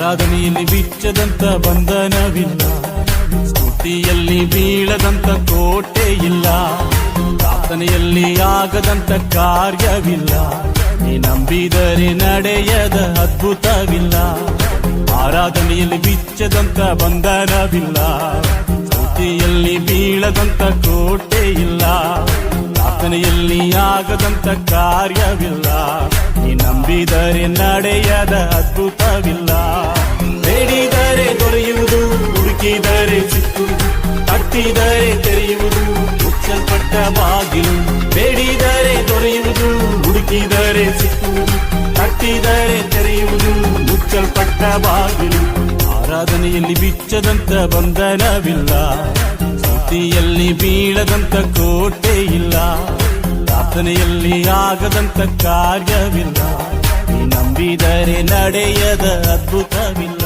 ಆರಾಧನೆಯಲ್ಲಿ ಬಿಚ್ಚದಂತ ಬಂಧನವಿಲ್ಲ, ಸ್ತುತಿಯಲ್ಲಿ ಬೀಳದಂತ ಕೋಟೆ ಇಲ್ಲ, ಪ್ರಾರ್ಥನೆಯಲ್ಲಿ ಆಗದಂತ ಕಾರ್ಯವಿಲ್ಲ, ನೀ ನಂಬಿದರೆ ನಡೆಯದ ಅದ್ಭುತವಿಲ್ಲ. ಆರಾಧನೆಯಲ್ಲಿ ಬಿಚ್ಚದಂತ ಬಂಧನವಿಲ್ಲ, ಸ್ತುತಿಯಲ್ಲಿ ಬೀಳದಂತ ಕೋಟೆ ಇಲ್ಲ, ಪ್ರಾರ್ಥನೆಯಲ್ಲಿ ಆಗದಂತ ಕಾರ್ಯವಿಲ್ಲ, ನೀ ನಂಬಿದರೆ ನಡೆಯದ ಅದ್ಭುತವಿಲ್ಲ. ಬೇಡಿದರೆ ದೊರೆಯುವುದು, ಹುಡುಕಿದರೆ ಸಿಕ್ಕುವುದು, ತಟ್ಟಿದರೆ ತೆರೆಯುವುದು, ಮುಚ್ಚಲ್ಪಟ್ಟ ಬಾಗಿಲು. ಬೇಡಿದರೆ ದೊರೆಯುವುದು, ಹುಡುಕಿದರೆ ಸಿಕ್ಕುವುದು, ತಟ್ಟಿದರೆ ತೆರೆಯುವುದು, ಮುಚ್ಚಲ್ಪಟ್ಟ ಬಾಗಿಲು. ಆರಾಧನೆಯಲ್ಲಿ ಬಿಚ್ಚದಂತ ಬಂಧನವಿಲ್ಲ, ಸ್ತುತಿಯಲ್ಲಿ ಬೀಳದಂತ ಕೋಟೆ ಇಲ್ಲ, ಪ್ರಾರ್ಥನೆಯಲ್ಲಿ ಆಗದಂತ ಕಾರ್ಯವಿಲ್ಲ, ನೀ ನಂಬಿದರೆ ನಡೆಯದ ಅದ್ಭುತವಿಲ್ಲ.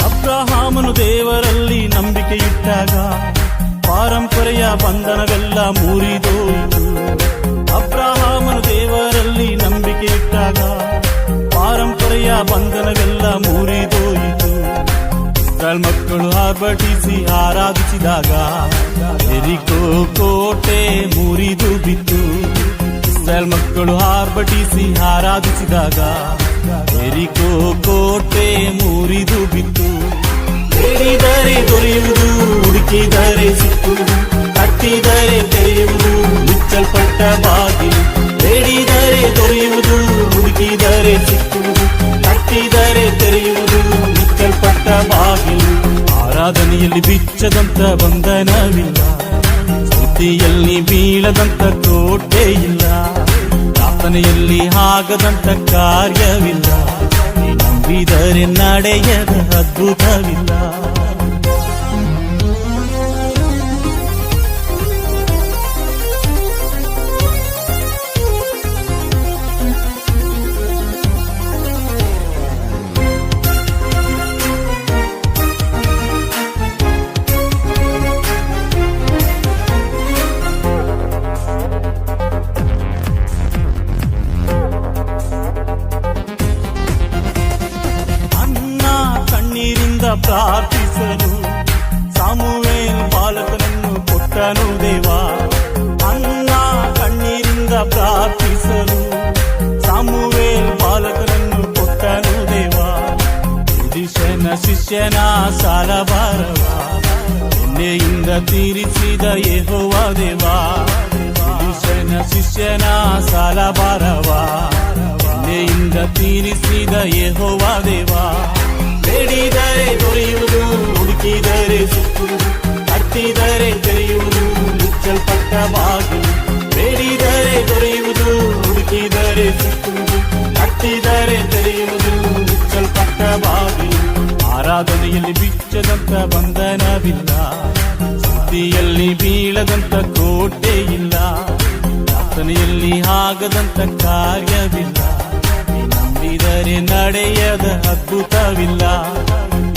ಅಬ್ರಹಾಮನು ದೇವರಲ್ಲಿ ನಂಬಿಕೆ ಇಟ್ಟಾಗ ಪಾರಂಪರೆಯ ಬಂಧನವೆಲ್ಲ ಮುರಿದೋಯಿತು. ಅಬ್ರಹಾಮನು ದೇವರಲ್ಲಿ ನಂಬಿಕೆ ಇಟ್ಟಾಗ ಪಾರಂಪರೆಯ ಬಂಧನವೆಲ್ಲ ಮುರಿದೋಯಿತು. ಇಸ್ರಾಯೇಲ್ ಮಕ್ಕಳು ಆರ್ಭಟಿಸಿ ಆರಾಧಿಸಿದಾಗ ಯೆರಿಕೋ ಕೋಟೆ ಮುರಿದು ಬಿತ್ತು. ಇಸ್ರಾಯೇಲ್ ಮಕ್ಕಳು ಆರ್ಭಟಿಸಿ ಆರಾಧಿಸಿದಾಗ ಯೆರಿಕೋ ಕೋಟೆ ಮುರಿದು ಬಿತ್ತು. ಬೇಡಿದರೆ ದೊರೆಯುವುದು, ಹುಡುಕಿದರೆ ಸಿಕ್ಕುವುದು, ತಟ್ಟಿದರೆ ತೆರೆಯುವುದು, ಮುಚ್ಚಲ್ಪಟ್ಟ ಬಾಗಿಲು. ಬೇಡಿದರೆ ದೊರೆಯುವುದು, ಹುಡುಕಿದರೆ ಸಿಕ್ಕುವುದು, ತಟ್ಟಿದರೆ ತೆರೆಯುವುದು, ಮುಚ್ಚಲ್ಪಟ್ಟ ಬಾಗಿಲು. ಆರಾಧನೆಯಲ್ಲಿ ಬಿಚ್ಚದಂತ ಬಂಧನವಿಲ್ಲ, ಸ್ತುತಿಯಲ್ಲಿ ಬೀಳದಂತ ಕೋಟೆ ಇಲ್ಲ, ಪ್ರಾರ್ಥನೆಯಲ್ಲಿ ಆಗದಂತ ಕಾರ್ಯವಿಲ್ಲ, ನೀ ನಂಬಿದರೆ ನಡೆಯದ ಅದ್ಭುತವಿಲ್ಲ. ಪ್ರಾರ್ಥಿಸಲು ಸಾಮುವೇಲ್ ಬಾಲಕನನ್ನು ಕೊಟ್ಟನು ದೇವಾ. ಅನ್ನ ಕಣ್ಣೀರಿಂದ ಪ್ರಾರ್ಥಿಸಲು ಸಾಮುವೇಲ್ ಬಾಲಕನನ್ನು ಕೊಟ್ಟನು ದೇವಾ. ಯೆಹೋವನ ಶಿಷ್ಯನ ಸಾಲ ಭಾರವ ಎಣ್ಣೆಯಿಂದ ತೀರಿಸಿದ ಯೆಹೋವ ದೇವಾ. ಯೆಹೋವನ ಶಿಷ್ಯನ ಸಾಲ ಭಾರವ ಎಣ್ಣೆಯಿಂದ ತೀರಿಸಿದ ಯೆಹೋವ ದೇವಾ. ಬೇಡಿದರೆ ದೊರೆಯುವುದು, ಹುಡುಕಿದರೆ ಸಿಕ್ಕುವುದು, ತಟ್ಟಿದರೆ ತೆರೆಯುವುದು, ಮುಚ್ಚಲ್ಪಟ್ಟ ಬಾಗಿಲು. ಬೇಡಿದರೆ ದೊರೆಯುವುದು, ಹುಡುಕಿದರೆ ಸಿಕ್ಕುವುದು, ತಟ್ಟಿದರೆ ತೆರೆಯುವುದು, ಮುಚ್ಚಲ್ಪಟ್ಟ ಬಾಗಿಲು. ಆರಾಧನೆಯಲ್ಲಿ ಬಿಚ್ಚದಂತ ಬಂಧನವಿಲ್ಲ, ಸ್ತುತಿಯಲ್ಲಿ ಬೀಳದಂತ ಕೋಟೆ ಇಲ್ಲ, ಪ್ರಾರ್ಥನೆಯಲ್ಲಿ ಆಗದಂತ ಕಾರ್ಯವಿಲ್ಲ, ನಂಬಿದರೆ ನಡೆಯದ ಅದ್ಭುತವಿಲ್ಲ.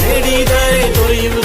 ಬೇಡಿದರೆ ದೊರೆಯುವುದು,